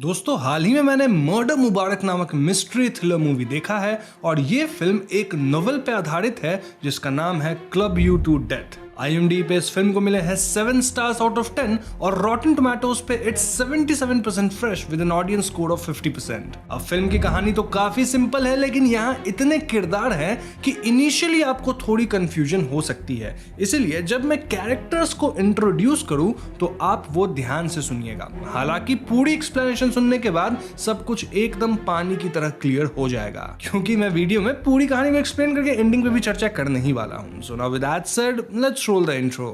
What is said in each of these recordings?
दोस्तों हाल ही में मैंने मर्डर मुबारक नामक मिस्ट्री थ्रिलर मूवी देखा है और ये फिल्म एक नोवेल पे आधारित है जिसका नाम है club you to death. IMDb पे इस फिल्म को मिले हैं 7 स्टार्स आउट ऑफ 10 और रॉटन टोमेटोज पे it's 77% fresh with an audience score of 50%। अब फिल्म की कहानी तो काफी सिंपल है लेकिन यहाँ इतने किरदार हैं कि इनिशियली आपको थोड़ी कंफ्यूजन हो सकती है, इसीलिए जब मैं कैरेक्टर्स को इंट्रोड्यूस करूं तो आप वो ध्यान से सुनिएगा। हालांकि पूरी एक्सप्लेनेशन सुनने के बाद सब कुछ एकदम पानी की तरह क्लियर हो जाएगा, क्योंकि मैं वीडियो में पूरी कहानी को एक्सप्लेन करके एंडिंग पे भी चर्चा करने ही वाला हूं। So now with that said, let's roll the intro.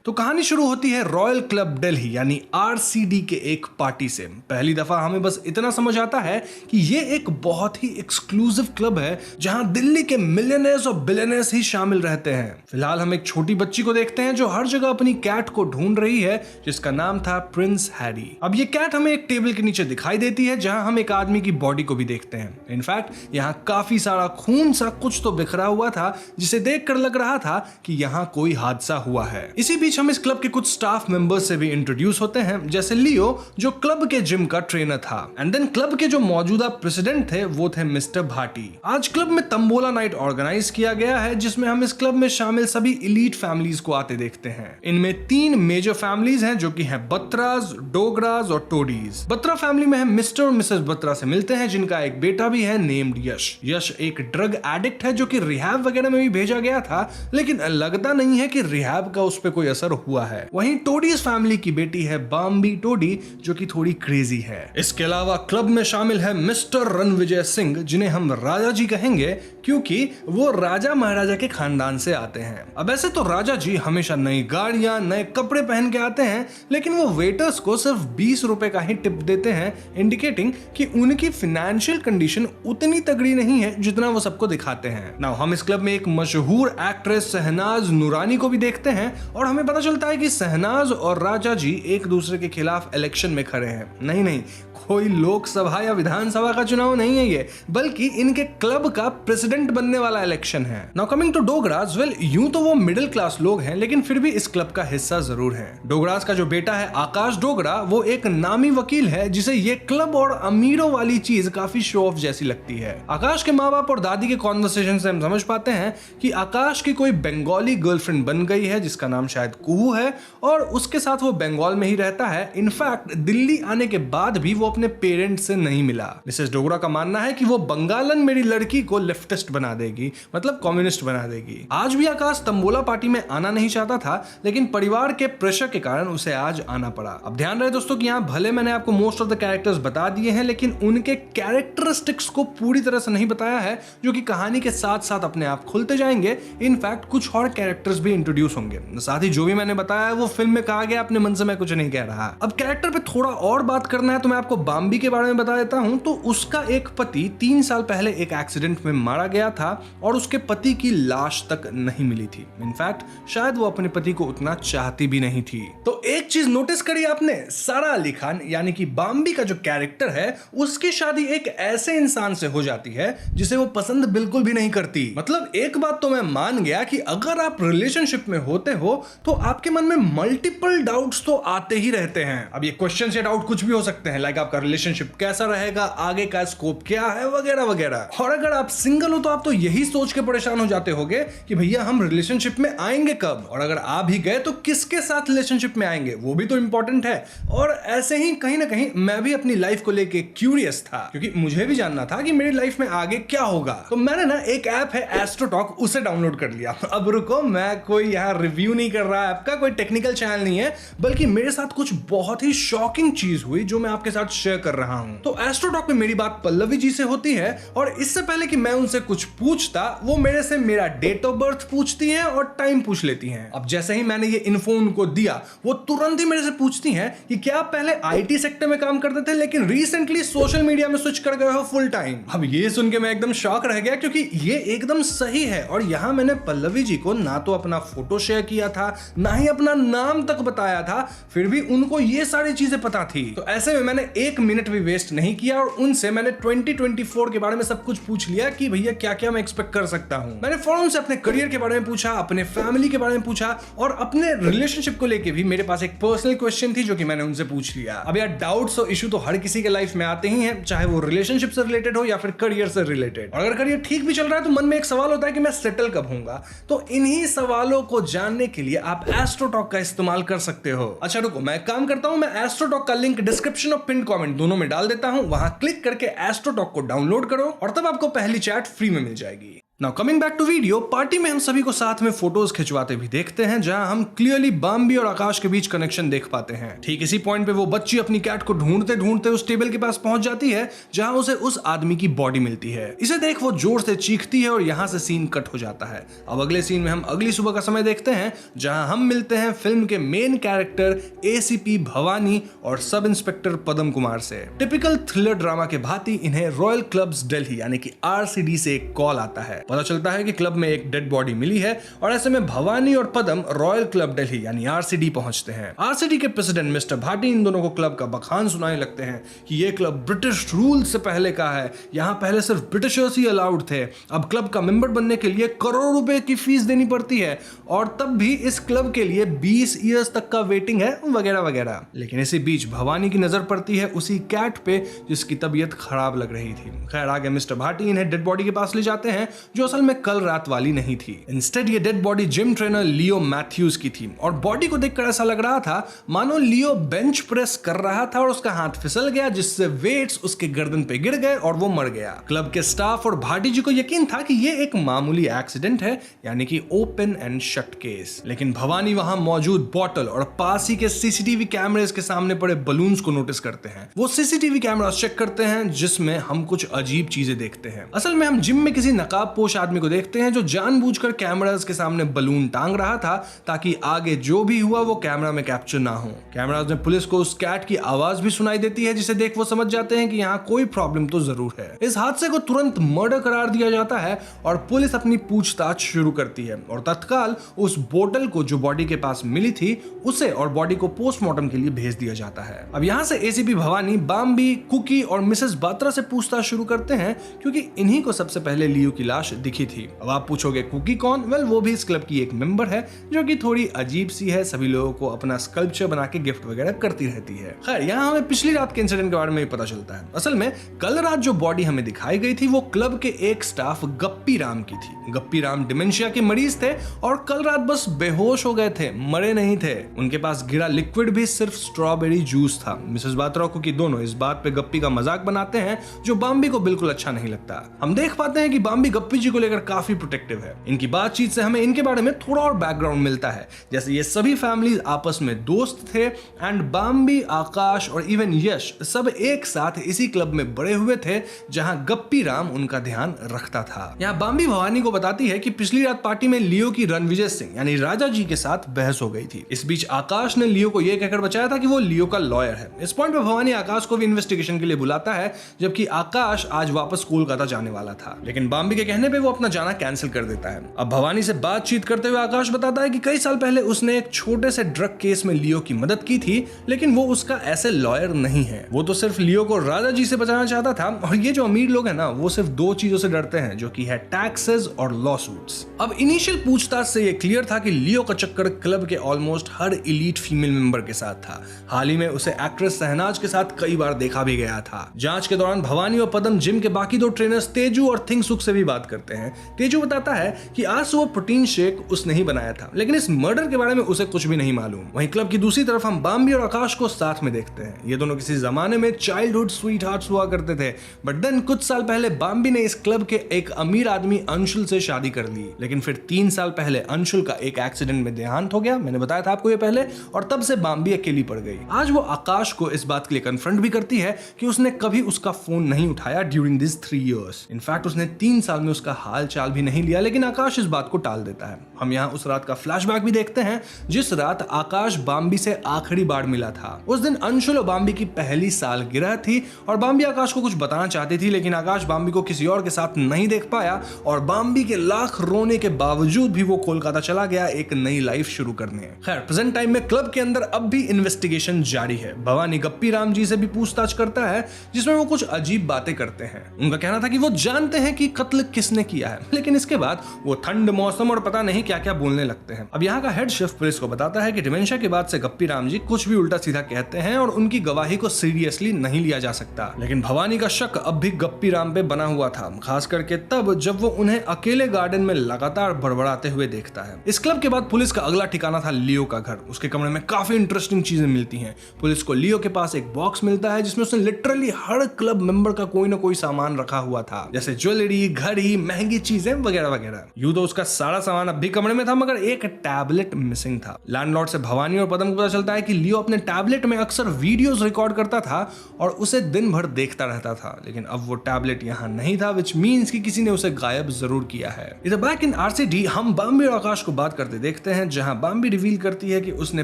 तो कहानी शुरू होती है रॉयल क्लब दिल्ली यानी RCD के एक पार्टी से। पहली दफा हमें बस इतना समझ आता है कि ये एक बहुत ही एक्सक्लूसिव क्लब है जहां दिल्ली के मिलियनेयर्स और बिलियनेयर्स ही शामिल रहते हैं। फिलहाल हम एक छोटी बच्ची को देखते हैं जो हर जगह अपनी कैट को ढूंढ रही है जिसका नाम था प्रिंस हैरी। अब ये कैट हमें एक टेबल के नीचे दिखाई देती है जहां हम एक आदमी की बॉडी को भी देखते हैं। इनफैक्ट यहाँ काफी सारा खून सा कुछ तो बिखरा हुआ था जिसे देखकर लग रहा था कि यहाँ कोई हादसा हुआ है। इसी बीच हम इस क्लब के कुछ स्टाफ मेंबर्स से भी इंट्रोड्यूस होते हैं, जैसे लियो जो क्लब के जिम का ट्रेनर था, एंड देन क्लब के जो मौजूदा प्रेसिडेंट थे वो थे मिस्टर भाटी। आज क्लब में तंबोला नाइट ऑर्गेनाइज किया गया है जिसमें हम इस क्लब में शामिल सभी इलीट फैमिलीज को आते देखते हैं। इनमें 3 मेजर फैमिलीज हैं जो कि हैं बत्रास, डोगरास और टोडीज। बत्रा फैमिली में हम मिस्टर और मिसेस बत्रा से मिलते हैं जिनका एक बेटा भी है नेम्ड यश। यश एक ड्रग एडिक्ट है जो कि रिहैब वगैरह में भी भेजा गया था, लेकिन लगता नहीं है कि रिहैब का उस पर कोई असर हुआ है। वहीं टोडीज फैमिली की बेटी है बाम्बी टोडी जो कि थोड़ी क्रेजी है। इसके अलावा क्लब में शामिल है मिस्टर रणविजय सिंह जिन्हें हम राजा जी कहेंगे क्योंकि वो राजा महाराजा के खानदान से आते हैं। अब ऐसे तो राजा जी हमेशा नई गाड़ियां, नए कपड़े पहन के आते हैं, लेकिन वो वेटर्स को सिर्फ 20 रुपए का ही टिप देते हैं, इंडिकेटिंग कि उनकी फाइनेंशियल कंडीशन उतनी तगड़ी नहीं है जितना वो सबको दिखाते हैं। नाउ हम इस क्लब में एक मशहूर एक्ट्रेस शहनाज नूरानी को भी देखते हैं और हमें पता चलता है कि शहनाज और राजा जी एक दूसरे के खिलाफ इलेक्शन में खड़े हैं। नहीं, कोई लोकसभा या विधानसभा का चुनाव नहीं है ये, बल्कि इनके क्लब का प्रेसिडेंट बनने वाला इलेक्शन है। नाउ कमिंग टू डोगरास, वेल यूं तो वो मिडिल क्लास लोग हैं लेकिन फिर भी इस क्लब का हिस्सा जरूर है। डोगरास का जो बेटा है आकाश डोगरा, वो एक नामी वकील है जिसे ये क्लब और अमीरों वाली चीज काफी शो ऑफ जैसी लगती है। आकाश के माँ बाप और दादी के कॉन्वर्सेशन से हम समझ पाते हैं कि आकाश की कोई बंगाली गर्लफ्रेंड बन गई है जिसका नाम शायद कुहू है और उसके साथ वो बंगाल में ही रहता है। इनफैक्ट दिल्ली आने के बाद भी वो अपने पेरेंट्स से नहीं मिला। मिसेस डोगरा का मानना है कि वो बंगालन मेरी लड़की को लेफ्टिस्ट बना देगी, मतलब कम्युनिस्ट बना देगी। आज भी आकाश तंबोला पार्टी में आना नहीं चाहता था लेकिन परिवार के प्रेशर के कारण उसे आज आना पड़ा। अब ध्यान रहे दोस्तों कि यहाँ भले मैंने आपको मोस्ट ऑफ द कैरेक्टर्स बता दिए हैं लेकिन उनके कैरेक्टरिस्टिक्स को पूरी तरह से नहीं बताया है, जो कि कहानी के साथ साथ अपने आप खुलते जाएंगे। इनफैक्ट कुछ और कैरेक्टर्स भी इंट्रोड्यूस होंगे। साथ ही जो भी मैंने बताया है वो फिल्म में कहा गया, अपने मन से मैं कुछ नहीं कह रहा। अब कैरेक्टर पे थोड़ा और बात करना है तो मैं आपको बाम्बी के बारे में बता देता हूं। तो उसका एक पति 3 साल पहले एक एक्सीडेंट में मारा गया था और उसके पति की लाश तक नहीं मिली थी। इनफैक्ट शायद वो अपने पति को उतना चाहती भी नहीं थी। तो एक चीज नोटिस करी आपने, सारा अली खान यानी कि बाम्बी का जो कैरेक्टर है उसकी शादी एक ऐसे इंसान से हो जाती है जिसे वो पसंद बिल्कुल भी नहीं करती। मतलब एक बात तो मैं मान गया कि अगर आप रिलेशनशिप में होते हो तो आपके मन में मल्टीपल डाउट्स तो आते ही रहते हैं। अब ये क्वेश्चन या डाउट कुछ भी हो सकते हैं, लाइक आपका रिलेशनशिप कैसा रहेगा, आगे का स्कोप क्या है, वगैरह वगैरह। और अगर आप सिंगल हो तो आप तो यही सोच के परेशान हो जाते होगे कि भैया हम रिलेशनशिप में आएंगे कब, और अगर आ भी गए तो किसके साथ रिलेशनशिप में आएंगे, वो भी तो इंपॉर्टेंट है। और ऐसे ही कहीं ना कहीं मैं भी अपनी लाइफ को लेके क्यूरियस था क्योंकि मुझे भी जानना था कि मेरी लाइफ में आगे क्या होगा। तो मैंने ना एक ऐप है एस्ट्रोटॉक, उसे डाउनलोड कर लिया। अब रुको, मैं कोई यहाँ रिव्यू नहीं कर रहा ऐप का, कोई टेक्निकल चैनल नहीं है, बल्कि मेरे साथ कुछ बहुत ही शॉकिंग चीज हुई जो मैं आपके साथ शेयर कर रहा हूं। तो एस्ट्रोटॉक में मेरी बात पल्लवी जी से होती है और इससे पहले कि मैं उनसे कुछ पूछता वो मेरे से मेरा डेट ऑफ बर्थ पूछती हैं और टाइम पूछ लेती हैं। अब जैसे ही मैंने ये इन्फो उनको दिया वो तुरंत ही मेरे से पूछती हैं कि क्या आप पहले आईटी सेक्टर में काम करते थे लेकिन रिसेंटली सोशल मीडिया में स्विच कर गए हो फुल टाइम। अब ये सुन के मैं एकदम शॉक रह गया क्योंकि ये एकदम सही है। और यहाँ मैंने पल्लवी जी को ना तो अपना फोटो शेयर किया था, ना ही अपना नाम तक बताया था, फिर भी उनको ये सारी चीजें पता थी। तो ऐसे में मैंने 1 मिनट भी वेस्ट नहीं किया और उनसे मैंने 2024 के बारे में सब कुछ पूछ लिया कि भैया क्या क्या मैं एक्सपेक्ट कर सकता हूं। मैंने फौरन से अपने करियर के बारे में पूछा, अपने फैमिली के बारे में पूछा और अपने रिलेशनशिप को लेके भी मेरे पास एक पर्सनल क्वेश्चन थी जो कि मैंने उनसे पूछ लिया। अब यार डाउट्स और इशू तो हर किसी के लाइफ में आते ही हैं, चाहे वो रिलेशनशिप से रिलेटेड हो या फिर करियर से रिलेटेड। और अगर करियर ठीक भी चल रहा है तो मन में एक सवाल होता है कि मैं सेटल कब होऊंगा। तो इन्हीं सवालों को जानने के लिए आप एस्ट्रोटॉक का इस्तेमाल कर सकते हो। अच्छा रुको, मैं काम करता हूं, मैं एस्ट्रोटॉक का लिंक डिस्क्रिप्शन और पिन कमेंट दोनों में डाल देता हूं, वहां क्लिक करके एस्ट्रोटॉक को डाउनलोड करो और तब आपको पहली चैट फ्री में मिल जाएगी। Now coming back to video, party में हम सभी को साथ में फोटोज खिंचवाते भी देखते हैं, जहां हम क्लियरली बाम्बी और आकाश के बीच कनेक्शन देख पाते हैं। ठीक इसी पॉइंट पे वो बच्ची अपनी कैट को ढूंढते ढूंढते उस टेबल के पास पहुंच जाती है जहां उसे उस आदमी की बॉडी मिलती है। इसे देख वो जोर से चीखती है और यहां से सीन कट हो जाता है। अब अगले सीन में हम अगली सुबह का समय देखते हैं, जहां हम मिलते हैं फिल्म के मेन कैरेक्टर एसीपी भवानी और सब इंस्पेक्टर पदम कुमार से। टिपिकल थ्रिलर ड्रामा के भांति इन्हें रॉयल क्लब्स दिल्ली यानी कि RCD से एक कॉल आता है। पता चलता है कि क्लब में एक डेड बॉडी मिली है और ऐसे में भवानी और पदम रॉयल क्लब दिल्ली यानी RCD पहुंचते हैं। RCD के प्रेसिडेंट मिस्टर भाटी इन दोनों को क्लब का बखान सुनाने लगते हैं कि ये क्लब ब्रिटिश रूल से पहले का है, यहाँ पहले सिर्फ ब्रिटिशर्स ही अलाउड थे, अब क्लब का मेंबर बनने के लिए करोड़ों रुपए की फीस देनी पड़ती है और तब भी इस क्लब के लिए 20 ईयर्स तक का वेटिंग है, वगैरह वगैरह। लेकिन इसी बीच भवानी की नजर पड़ती है उसी कैट पे जिसकी तबीयत खराब लग रही थी। खैर आगे मिस्टर भाटी इन्हें डेड बॉडी के पास ले जाते हैं जो असल में कल रात वाली नहीं थी। इंस्टेड ये डेड बॉडी जिम ट्रेनर लियो मैथ्यूज की थी और बॉडी को देखकर ऐसा लग रहा था मानो लियो बेंच प्रेस कर रहा था और उसका हाथ फिसल गया जिससे वेट्स उसके गर्दन पे गिर गए और वो मर गया। क्लब के स्टाफ और भाटी जी को यकीन था कि ये एक मामूली एक्सीडेंट है, यानी कि ओपन एंड शट केस। लेकिन भवानी वहां मौजूद बॉटल और पास ही के सीसीटीवी कैमरेस के सामने पड़े बलून्स को नोटिस करते हैं। वो सीसीटीवी कैमरा चेक करते हैं जिसमें हम कुछ अजीब चीजें देखते हैं। असल में हम जिम में किसी नकाबपोश आदमी को देखते हैं जो जानबूझकर कैमरास के सामने बलून टांग रहा था ताकि आगे जो भी हुआ वो कैमरा में कैप्चर ना हो। कैमरास में पुलिस को उस कैट की आवाज भी सुनाई देती है जिसे देख वो समझ जाते हैं कि यहाँ कोई प्रॉब्लम तो जरूर है। इस हादसे को तुरंत मर्डर करार दिया जाता है और पुलिस अपनी पूछताछ शुरू करती है और तत्काल उस बोतल को जो बॉडी के पास मिली थी उसे और बॉडी को पोस्टमार्टम के लिए भेज दिया जाता है। अब यहाँ से एसीपी भवानी बाम्बी, कुकी और मिसेस बात्रा से पूछताछ शुरू करते हैं क्योंकि इन्हीं को सबसे पहले लियो की लाश दिखी थी। अब आप पूछोगे कुकी कौन? वेल वो भी इस क्लब की एक मेंबर है जो कि थोड़ी अजीब सी है, सभी लोगों को अपना स्कल्पचर बना के गिफ्ट वगैरह करती रहती है। खैर यहाँ हमें पिछली रात के इंसिडेंट के बारे में भी पता चलता है। असल में कल रात जो बॉडी हमें दिखाई गई थी वो क्लब के एक स्टाफ गप्पी राम की थी। गप्पी राम डिमेंशिया के मरीज थे और कल रात बस बेहोश हो गए थे, मरे नहीं थे। उनके पास गिरा लिक्विड भी सिर्फ स्ट्रॉबेरी जूस था। मिसेस बात्रा कुकी दोनों इस बात पे गप्पी का मजाक बनाते हैं जो बाम्बी को बिल्कुल अच्छा नहीं लगता। हम देख पाते हैं कि बाम्बी गप्पी जी को लेकर काफी प्रोटेक्टिव है। इनकी बातचीत से हमें इनके बारे में थोड़ा और बैकग्राउंड मिलता है, जैसे ये सभी फैमिलीज आपस में दोस्त थे एंड बाम्बी, आकाश और इवन यश सब एक साथ इसी क्लब में बड़े हुए थे जहां गप्पी राम उनका ध्यान रखता था। यहाँ बाम्बी भवानी को बताती है कि पिछली रात पार्टी में लियो की रणविजय सिंह यानी राजा जी के साथ बहस हो गई थी। इस बीच आकाश ने लियो को यह कहकर बचाया था कि वो लियो का लॉयर है। इस पॉइंट पे भवानी आकाश को भी इन्वेस्टिगेशन के लिए बुलाता है जबकि आकाश आज वापस कोलकाता जाने वाला था, लेकिन बाम्बी के कहने पे वो अपना जाना कैंसिल कर देता है। अब भवानी से बातचीत करते हुए आकाश बताता है कि कई साल पहले उसने एक छोटे से ड्रग केस में लियो की मदद की थी, लेकिन वो उसका ऐसे लॉयर नहीं है। वो तो सिर्फ लियो को राजा जी से बचाना चाहता था और ये जो अमीर लोग हैं ना वो सिर्फ दो चीजों से डरते हैं जो कि है टैक्सेस और लॉ सूट्स। अब इनिशियल पूछताछ से ये क्लियर था कि लियो का चक्कर क्लब के ऑलमोस्ट हर इलीट फीमेल मेंबर के साथ था। हाल ही में उसे एक्ट्रेस शहनाज के साथ कई बार देखा भी गया था। जांच के दौरान भवानी और पदम जिम के बाकी दो ट्रेनर्स तेजू और थिंगसुक से भी बात करते हैं। तेजू बताता है कि आज सुबह प्रोटीन शेक उसने ही बनाया था, लेकिन इस मर्डर के बारे में उसे कुछ भी नहीं मालूम। वहीं क्लब की दूसरी तरफ हम बाम्बी और आकाश को साथ में देखते हैं। ये दोनों किसी जमाने में चाइल्डहुड स्वीट हार्ट्स हुआ करते थे, बट देन कुछ साल पहले बाम्बी ने इस क्लब के एक अमीर आदमी अंशुल से शादी कर ली। लेकिन फिर 3 साल पहले अंशुल का एक एक्सीडेंट में देहांत हो गया, मैंने बताया था आपको ये पहले, और तब से बाम्बी अकेली पड़ गई। आज वो आकाश को इस बात के लिए कन्फ्रंट भी करती है कि उसने कभी उसका फोन नहीं उठाया ड्यूरिंग दिस 3 इयर्स। इनफैक्ट उसने 3 साल में उसका हाल चाल भी नहीं लिया, लेकिन आकाश इस बात को टाल देता है। हम यहाँ उस रात का फ्लैशबैक भी देखते हैं जिस रात आकाश बाम्बी से आखिरी बार मिला था। उस दिन अंशुल और बाम्बी की पहली सालगिरह थी और बाम्बी आकाश को कुछ बताना चाहती थी, लेकिन आकाश बाम्बी को किसी और के साथ नहीं देख पाया और बाम्बी के लाख रोने के बावजूद भी वो कोलकाता चला गया एक नई लाइफ शुरू करने। खैर, प्रेजेंट टाइम में क्लब के अंदर अब भी इन्वेस्टिगेशन जारी है। भवानी गप्पी राम जी से भी पूछताछ करता है जिसमें वो कुछ अजीब बातें करते हैं। उनका कहना था कि वो जानते हैं कि कत्ल किसने किया है, लेकिन इसके बाद वो ठंड, मौसम और पता नहीं क्या क्या बोलने लगते हैं। अब यहाँ का हेड शेफ पुलिस को बताता है कि डिमेंशिया के बाद से गप्पी राम जी कुछ भी उल्टा सीधा कहते हैं और उनकी गवाही को सीरियसली नहीं लिया जा सकता। लेकिन भवानी का शक अब भी गप्पी राम पे बना हुआ था, खास करके तब जब वो उन्हें अकेले गार्डन में लगातार बड़बड़ाते हुए देखता है। इस क्लब के बाद पुलिस का अगला ठिकाना था लियो का घर। उसके कमरे में काफी इंटरेस्टिंग चीजें मिलती हैं। पुलिस को लियो के पास एक बॉक्स मिलता है जिसमें उसने लिटरली हर क्लब मेंबर का कोई ना कोई सामान रखा हुआ था, जैसे ज्वेलरी, घड़ी, महंगी चीजें वगैरह वगैरह। यूं तो उसका सारा सामान अब भी कमरे में था, मगर एक टैबलेट मिसिंग था। लैंडलॉर्ड से भवानी और पदम को पता चलता है कि लियो अपने टैबलेट में अक्सर वीडियोस रिकॉर्ड करता था और उसे दिन भर देखता रहता था, लेकिन अब वो टैबलेट यहाँ नहीं था, विच मींस कि किसी ने उसे गायब जरूर किया है। इधर बैक इन आरसीडी हम बाम्बी और आकाश को बात करते देखते हैं, जहां बाम्बी रिवील करती है कि उसने